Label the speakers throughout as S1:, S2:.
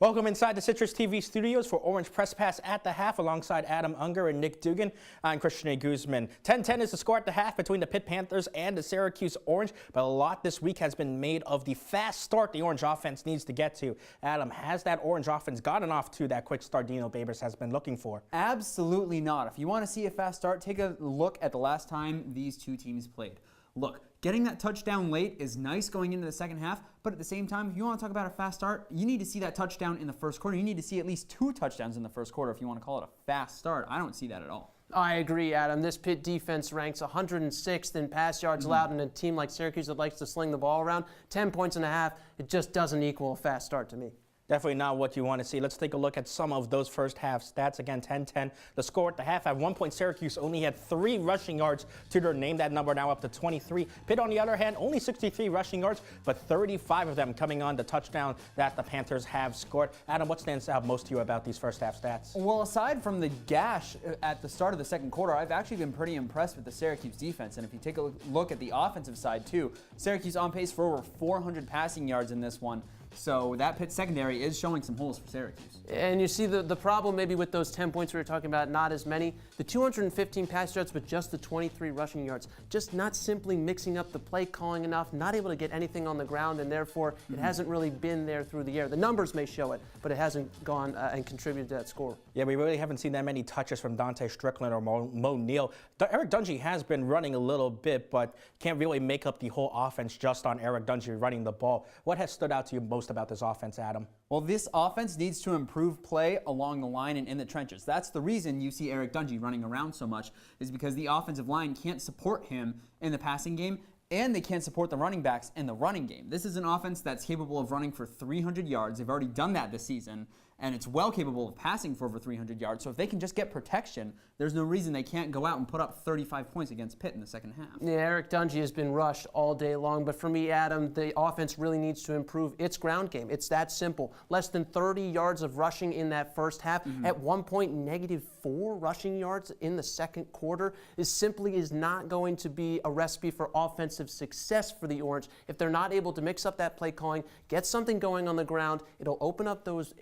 S1: Welcome inside the CitrusTV studios for Orange Press Pass at the half alongside Adam Unger and Nick Dugan. I'm Christian DeGuzman. 10-10 is the score at the half between the Pitt Panthers and the Syracuse Orange, but a lot this week has been made of the fast start the Orange offense needs to get to. Adam, has that Orange offense gotten off to that quick start Dino Babers has been looking for?
S2: Absolutely not. If you want to see a fast start, take a look at the last time these two teams played. Look, getting that touchdown late is nice going into the second half, but at the same time, if you want to talk about a fast start, you need to see that touchdown in the first quarter. You need to see at least 2 touchdowns in the first quarter if you want to call it a fast start. I don't see that at all.
S3: I agree, Adam. This Pitt defense ranks 106th in pass yards allowed, and a team like Syracuse that likes to sling the ball around, 10 points and a half, it just doesn't equal a fast start to me.
S1: Definitely not what you want to see. Let's take a look at some of those first half stats. Again, 10-10. The score at the half, at one point, Syracuse only had 3 rushing yards to their name. That number now up to 23. Pitt, on the other hand, only 63 rushing yards, but 35 of them coming on the touchdown that the Panthers have scored. Adam, what stands out most to you about these first half stats?
S2: Well, aside from the gash at the start of the second quarter, I've actually been pretty impressed with the Syracuse defense. And if you take a look at the offensive side, too, Syracuse on pace for over 400 passing yards in this one. So that Pitt secondary is showing some holes for Syracuse.
S3: And you see the problem maybe with those 10 points we were talking about, not as many. The 215 pass yards, but just the 23 rushing yards. Just not simply mixing up the play calling enough, not able to get anything on the ground, and therefore it hasn't really been there through the air. The numbers may show it, but it hasn't gone and contributed to that score.
S1: Yeah, we really haven't seen that many touches from Dante Strickland or Mo Neal. Eric Dungey has been running a little bit, but can't really make up the whole offense just on Eric Dungey running the ball. What has stood out to you most about this offense, Adam?
S2: Well, this offense needs to improve play along the line and in the trenches. That's the reason you see Eric Dungey running around so much, is because the offensive line can't support him in the passing game, and they can't support the running backs in the running game. This is an offense that's capable of running for 300 yards. They've already done that this season, and it's well capable of passing for over 300 yards. So if they can just get protection, there's no reason they can't go out and put up 35 points against Pitt in the second half.
S3: Yeah, Eric Dungey has been rushed all day long, but for me, Adam, the offense really needs to improve its ground game. It's that simple. Less than 30 yards of rushing in that first half. At one point, -4 rushing yards in the second quarter is not going to be a recipe for offensive success for the Orange. If they're not able to mix up that play calling, get something going on the ground, it'll open up those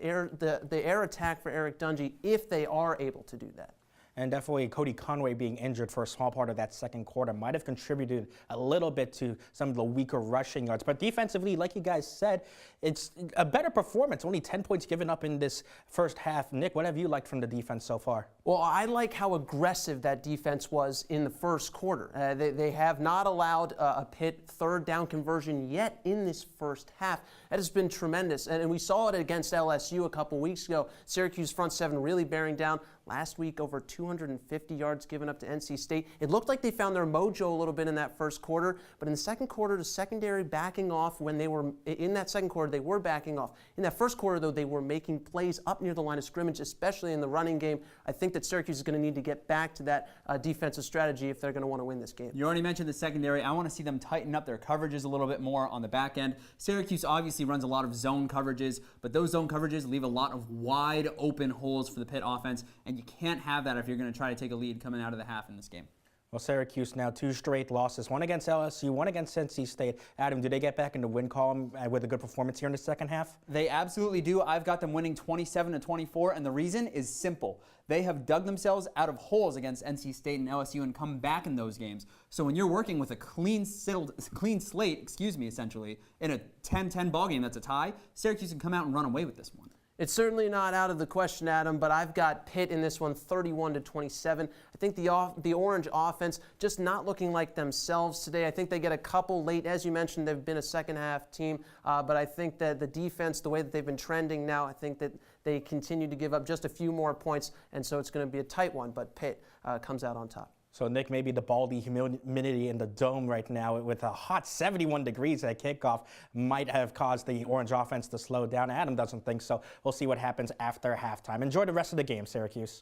S3: the air attack for Eric Dungey if they are able to do that.
S1: And definitely Cody Conway being injured for a small part of that second quarter might have contributed a little bit to some of the weaker rushing yards. But defensively, like you guys said, it's a better performance. Only 10 points given up in this first half. Nick, what have you liked from the defense so far?
S3: Well, I like how aggressive that defense was in the first quarter. They have not allowed a Pitt third down conversion yet in this first half. That has been tremendous. And we saw it against LSU a couple weeks ago. Syracuse front seven really bearing down. Last week, over 250 yards given up to NC State. It looked like they found their mojo a little bit in that first quarter, but in the second quarter, the secondary backing off when they were in that second quarter, they were backing off. In that first quarter, though, they were making plays up near the line of scrimmage, especially in the running game. I think that Syracuse is going to need to get back to that defensive strategy if they're going to want to win this game.
S2: You already mentioned the secondary. I want to see them tighten up their coverages a little bit more on the back end. Syracuse obviously runs a lot of zone coverages, but those zone coverages leave a lot of wide open holes for the Pitt offense, and you can't have that if you're going to try to take a lead coming out of the half in this game.
S1: Well, Syracuse now 2 straight losses, one against LSU, one against NC State. Adam, do they get back in the win column with a good performance here in the second half?
S2: They absolutely do. I've got them winning 27-24, and the reason is simple. They have dug themselves out of holes against NC State and LSU and come back in those games. So when you're working with a clean slate, essentially, in a 10-10 ball game that's a tie, Syracuse can come out and run away with this one.
S3: It's certainly not out of the question, Adam, but I've got Pitt in this one 31-27. I think the Orange offense just not looking like themselves today. I think they get a couple late. As you mentioned, they've been a second half team, but I think that the defense, the way that they've been trending now, I think that they continue to give up just a few more points, and so it's going to be a tight one, but Pitt comes out on top.
S1: So, Nick, maybe the baldy humidity in the dome right now with a hot 71 degrees at kickoff might have caused the Orange offense to slow down. Adam doesn't think so. We'll see what happens after halftime. Enjoy the rest of the game, Syracuse.